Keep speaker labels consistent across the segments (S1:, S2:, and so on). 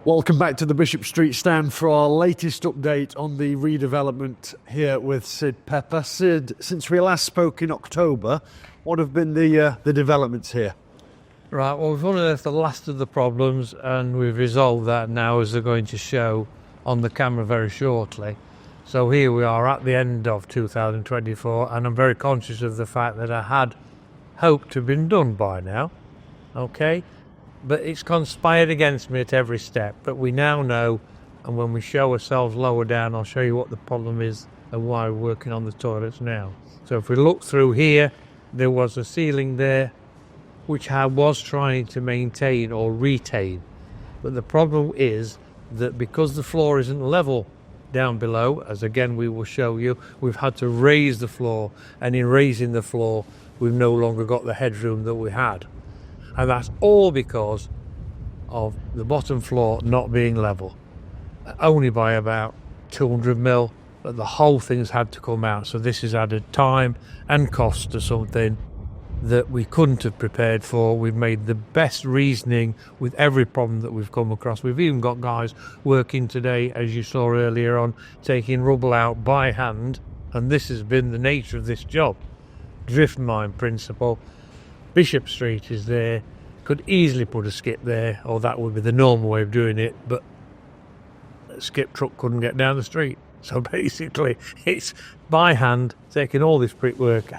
S1: Welcome back to the Bishop Street stand for our latest update on the redevelopment here with Sid Pepper. Sid, since we last spoke in October, what have been the developments here?
S2: Right, well, we've unearthed the last of the problems and we've resolved that now, as they're going to show on the camera very shortly. So here we are at the end of 2024, and I'm very conscious of the fact that I had hoped to have been done by now, okay? But it's conspired against me at every step. But we now know, and when we show ourselves lower down, I'll show you what the problem is and why we're working on the toilets now. So if we look through here, there was a ceiling there which I was trying to maintain or retain. But the problem is that because the floor isn't level down below, as again we will show you, we've had to raise the floor, and in raising the floor we've no longer got the headroom that we had. And that's all because of the bottom floor not being level, only by about 200 mil, but the whole thing's had to come out. So this has added time and cost to something that we couldn't have prepared for. We've made the best reasoning with every problem that we've come across. We've even got guys working today, as you saw earlier on, taking rubble out by hand, and this has been the nature of this job. Drift mine principle. Bishop Street is there, could easily put a skip there, or that would be the normal way of doing it, but a skip truck couldn't get down the street. So basically it's by hand, taking all this brickwork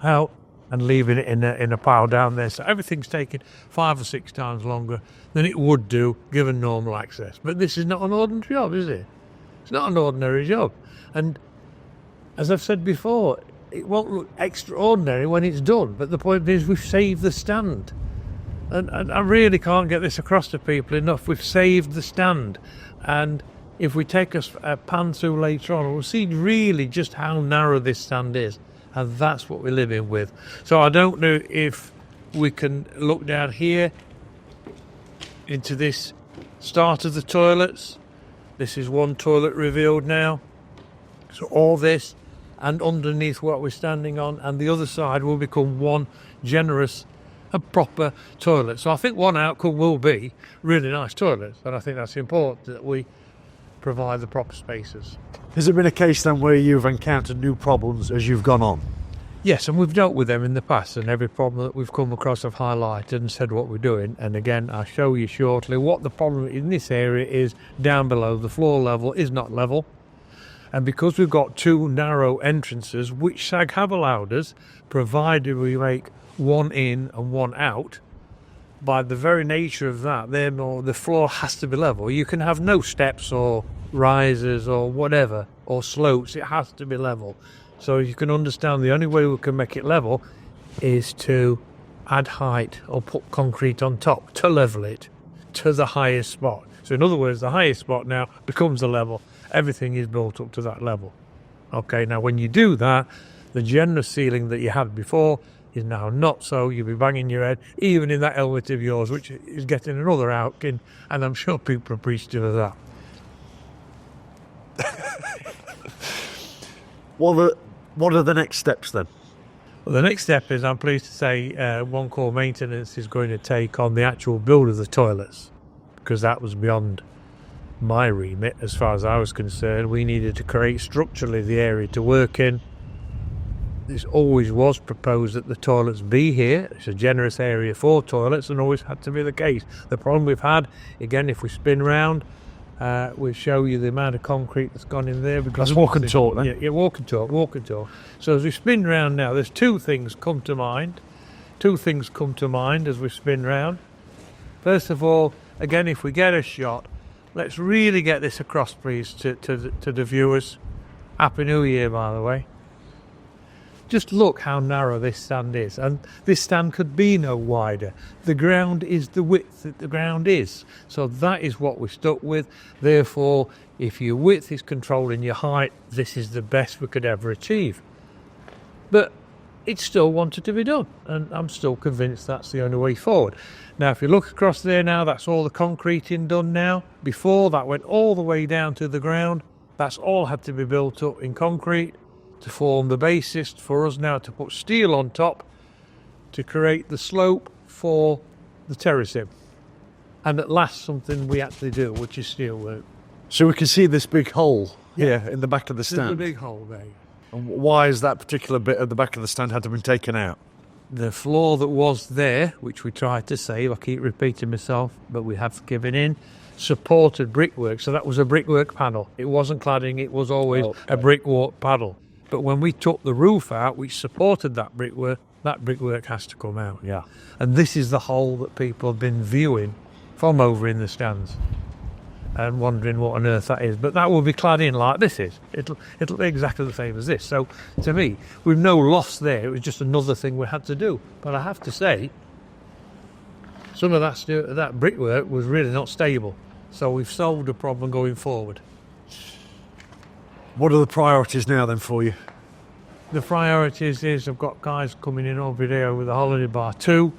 S2: out and leaving it in a pile down there. So everything's taken 5 or 6 times longer than it would do given normal access. But this is not an ordinary job, is it? It's not an ordinary job. And as I've said before, it won't look extraordinary when it's done, but the point is we've saved the stand. And I really can't get this across to people enough. We've saved the stand. And if we take a pan through later on, we'll see really just how narrow this stand is. And that's what we're living with. So I don't know if we can look down here into this start of the toilets. This is one toilet revealed now. So all this, and underneath what we're standing on, and the other side will become one generous and proper toilet. So I think one outcome will be really nice toilets, and I think that's important that we provide the proper spaces.
S1: Has it been a case then where you've encountered new problems as you've gone on?
S2: Yes, and we've dealt with them in the past, and every problem that we've come across I've highlighted and said what we're doing. And again, I'll show you shortly what the problem in this area is. Down below, the floor level is not level. And because we've got 2 narrow entrances, which SAG have allowed us, provided we make one in and one out, by the very nature of that, the floor has to be level. You can have no steps or rises or whatever, or slopes. It has to be level. So you can understand the only way we can make it level is to add height or put concrete on top to level it to the highest spot. So in other words, the highest spot now becomes the level. Everything is built up to that level. Okay, now when you do that, the generous ceiling that you had before is now not so. You'll be banging your head, even in that helmet of yours, which is getting another outkin, and I'm sure people are appreciative of that.
S1: What are the next steps then?
S2: Well, the next step is, I'm pleased to say, One Call Maintenance is going to take on the actual build of the toilets, because that was beyond my remit as far as I was concerned. We needed to create structurally the area to work in. This always was proposed that the toilets be here. It's a generous area for toilets, and always had to be the case. The problem we've had, again, if we spin round, we'll show you the amount of concrete that's gone in there.
S1: Let's walk and talk then.
S2: Yeah, walk and talk. So as we spin round now, there's 2 things come to mind. 2 things come to mind as we spin round. First of all, again, if we get a shot, let's really get this across, please, to the viewers. Happy New Year, by the way. Just look how narrow this stand is, and this stand could be no wider. The ground is the width that the ground is, so that is what we're stuck with. Therefore, if your width is controlling your height, this is the best we could ever achieve. But it still wanted to be done, and I'm still convinced that's the only way forward. Now, if you look across there now, that's all the concreting done now. Before, that went all the way down to the ground. That's all had to be built up in concrete to form the basis for us now to put steel on top to create the slope for the terracing. and at last something we actually do, which is steelwork.
S1: So we can see this big hole here in the back of the
S2: There's a
S1: stand.
S2: big hole there.
S1: And why is that particular bit at the back of the stand had to be taken out?
S2: The floor that was there, which we tried to save, I keep repeating myself, but we have given in, supported brickwork. So that was a brickwork panel. It wasn't cladding, it was always a brickwork panel. But when we took the roof out, which supported that brickwork has to come out.
S1: Yeah.
S2: And this is the hole that people have been viewing from over in the stands and wondering what on earth that is. But that will be clad in like this is. It'll be exactly the same as this. So to me, with no loss there, it was just another thing we had to do. But I have to say, some of that brickwork was really not stable. So we've solved the problem going forward.
S1: What are the priorities now then for you?
S2: The priorities is I've got guys coming in over there with the holiday bar 2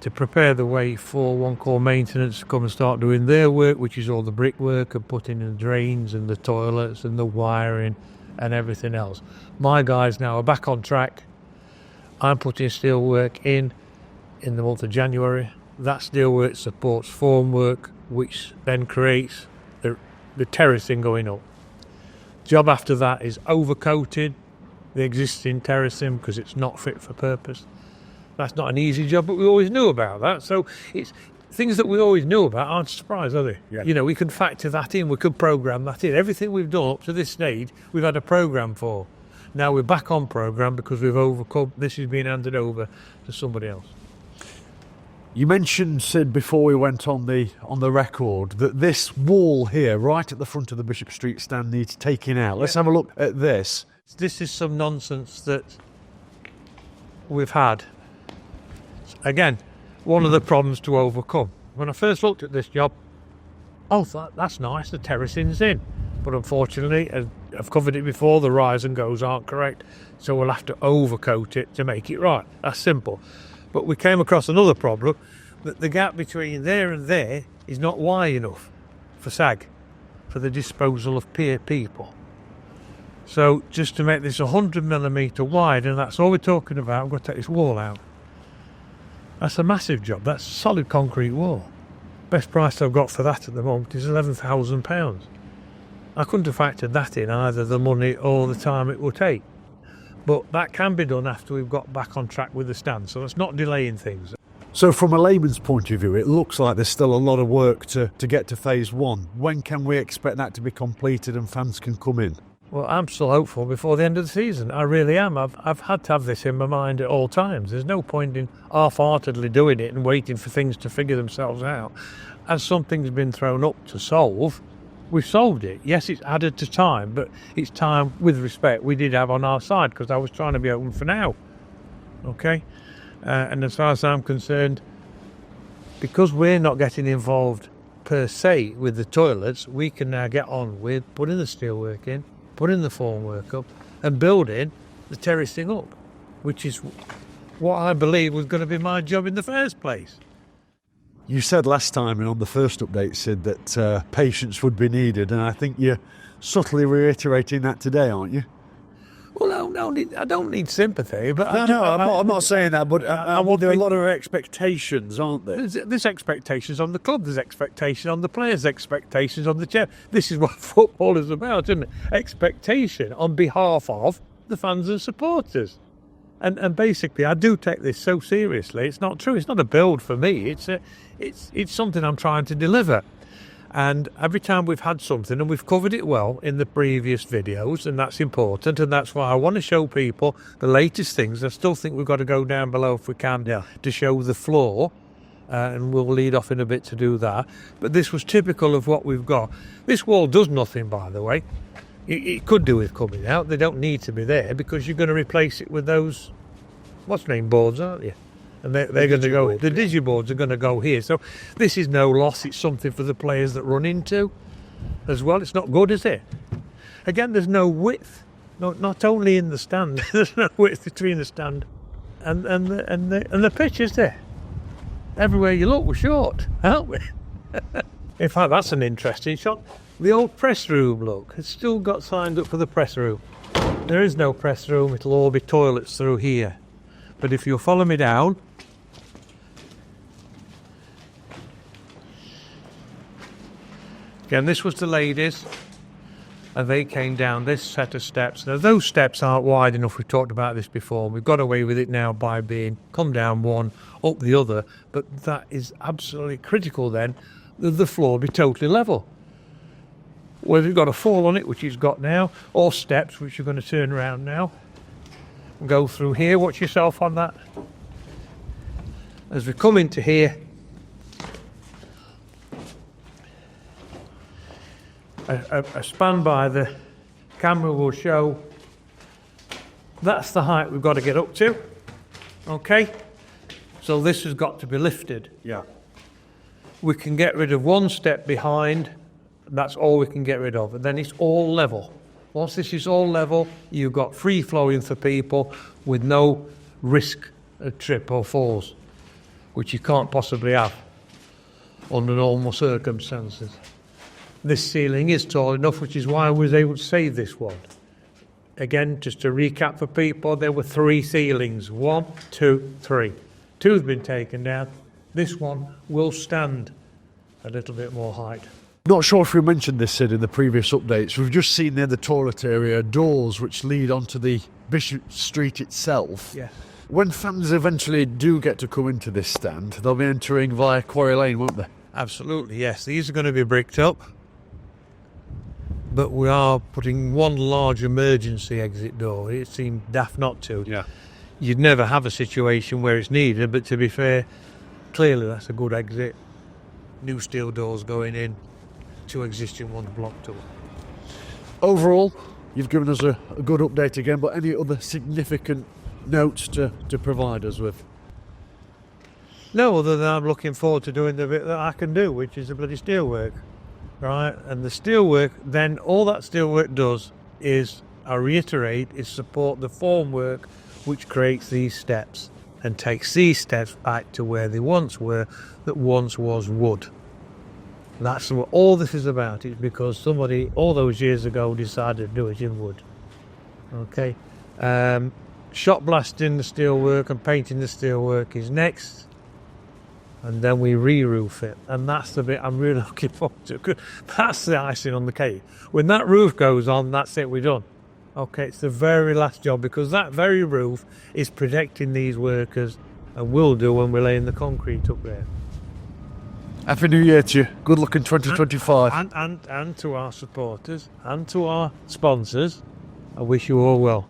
S2: to prepare the way for One Call Maintenance to come and start doing their work, which is all the brickwork and putting in the drains and the toilets and the wiring and everything else. My guys now are back on track. I'm putting steelwork in the month of January. That steelwork supports formwork, which then creates the terracing going up. Job after that is overcoated the existing terracing because it's not fit for purpose. That's not an easy job, but we always knew about that. So it's things that we always knew about aren't a surprise, are they?
S1: Yeah.
S2: You know, we can factor that in, we could program that in. Everything we've done up to this stage, we've had a program for. Now we're back on program because we've overcome. This is being handed over to somebody else.
S1: You mentioned, Sid, before we went on the record, that this wall here, right at the front of the Bishop Street stand, needs taking out. Let's have a look at this.
S2: This is some nonsense that we've had. Again, one of the problems to overcome. When I first looked at this job, I thought, that's nice, the terracing's in. But unfortunately, as I've covered it before, the rise and goes aren't correct, so we'll have to overcoat it to make it right. That's simple. But we came across another problem, that the gap between there and there is not wide enough for SAG, for the disposal of peer people. So just to make this 100mm wide, and that's all we're talking about, I'm going to take this wall out. That's a massive job. That's a solid concrete wall. Best price I've got for that at the moment is £11,000. I couldn't have factored that in, either the money or the time it will take. But that can be done after we've got back on track with the stand, so it's not delaying things.
S1: So from a layman's point of view, it looks like there's still a lot of work to get to phase 1. When can we expect that to be completed and fans can come in?
S2: Well, I'm still hopeful before the end of the season. I really am. I've had to have this in my mind at all times. There's no point in half-heartedly doing it and waiting for things to figure themselves out. As something's been thrown up to solve, we've solved it. Yes, it's added to time, but it's time, with respect, we did have on our side because I was trying to be open for now. Okay? And as far as I'm concerned, because we're not getting involved per se with the toilets, we can now get on with putting the steelwork in, putting the formwork up and building the terracing up, which is what I believe was going to be my job in the first place.
S1: You said last time and on the first update, Sid, that patience would be needed, and I think you're subtly reiterating that today, aren't you?
S2: Well, no, I don't need sympathy, but
S1: I'm not saying that, but there are a lot of expectations, aren't there?
S2: There's expectations on the club, there's expectations on the players, expectations on the chair. This is what football is about, isn't it? Expectation on behalf of the fans and supporters. And basically, I do take this so seriously. It's not true. It's not a build for me. It's something I'm trying to deliver. And every time we've had something, and we've covered it well in the previous videos, and that's important, and that's why I want to show people the latest things. I still think we've got to go down below if we can to show the floor, and we'll lead off in a bit to do that. But this was typical of what we've got. This wall does nothing, by the way. It could do with coming out. They don't need to be there because you're going to replace it with those, what's name boards, aren't you? And they're going to go, the digiboards are going to go here. So this is no loss. It's something for the players that run into as well. It's not good, is it? Again, there's no width. Not only in the stand. There's no width between the stand and the pitch, is there? Everywhere you look, we're short, aren't we? In fact, that's an interesting shot. The old press room, look, it's still got signed up for the press room. There is no press room. It'll all be toilets through here. But if you'll follow me down, Again, this was the ladies, and they came down this set of steps. Now, those steps aren't wide enough. We've talked about this before. We've got away with it now by being come down one, up the other. But that is absolutely critical then that the floor be totally level. Whether you've got a fall on it, which you've got now, or steps, which you're going to turn around now. Go through here. Watch yourself on that. As we come into here, a span by the camera will show that's the height we've got to get up to. Okay, so this has got to be lifted.
S1: Yeah.
S2: We can get rid of one step behind. That's all we can get rid of, and then it's all level. Once this is all level, you've got free flowing for people with no risk of trip or falls, which you can't possibly have under normal circumstances. This ceiling is tall enough, which is why I was able to save this one. Again, just to recap for people, there were 3 ceilings. 1, 2, 3. 2 have been taken down. This one will stand a little bit more height.
S1: Not sure if we mentioned this, Sid, in the previous updates. We've just seen near the toilet area doors which lead onto the Bishop Street itself.
S2: Yes.
S1: When fans eventually do get to come into this stand, they'll be entering via Quarry Lane, won't they?
S2: Absolutely, yes. These are going to be bricked up, but we are putting one large emergency exit door. It seemed daft not to.
S1: Yeah.
S2: You'd never have a situation where it's needed, but to be fair, clearly that's a good exit. New steel doors going in, 2 existing ones blocked up.
S1: Overall, you've given us a good update again, but any other significant notes to provide us with?
S2: No, other than I'm looking forward to doing the bit that I can do, which is the bloody steelwork. Right? And the steelwork, then all that steelwork does is, I reiterate, is support the formwork which creates these steps and takes these steps back to where they once were, that once was wood. That's what all this is about. It's because somebody all those years ago decided to do it in wood. Okay. Shot blasting the steelwork and painting the steelwork is next, and then we re-roof it, and that's the bit I'm really looking forward to. That's the icing on the cake. When that roof goes on, that's it, we're done. Okay, it's the very last job, because that very roof is protecting these workers, and will do when we're laying the concrete up there.
S1: Happy New Year to you. Good luck in 2025.
S2: And to our supporters and to our sponsors, I wish you all well.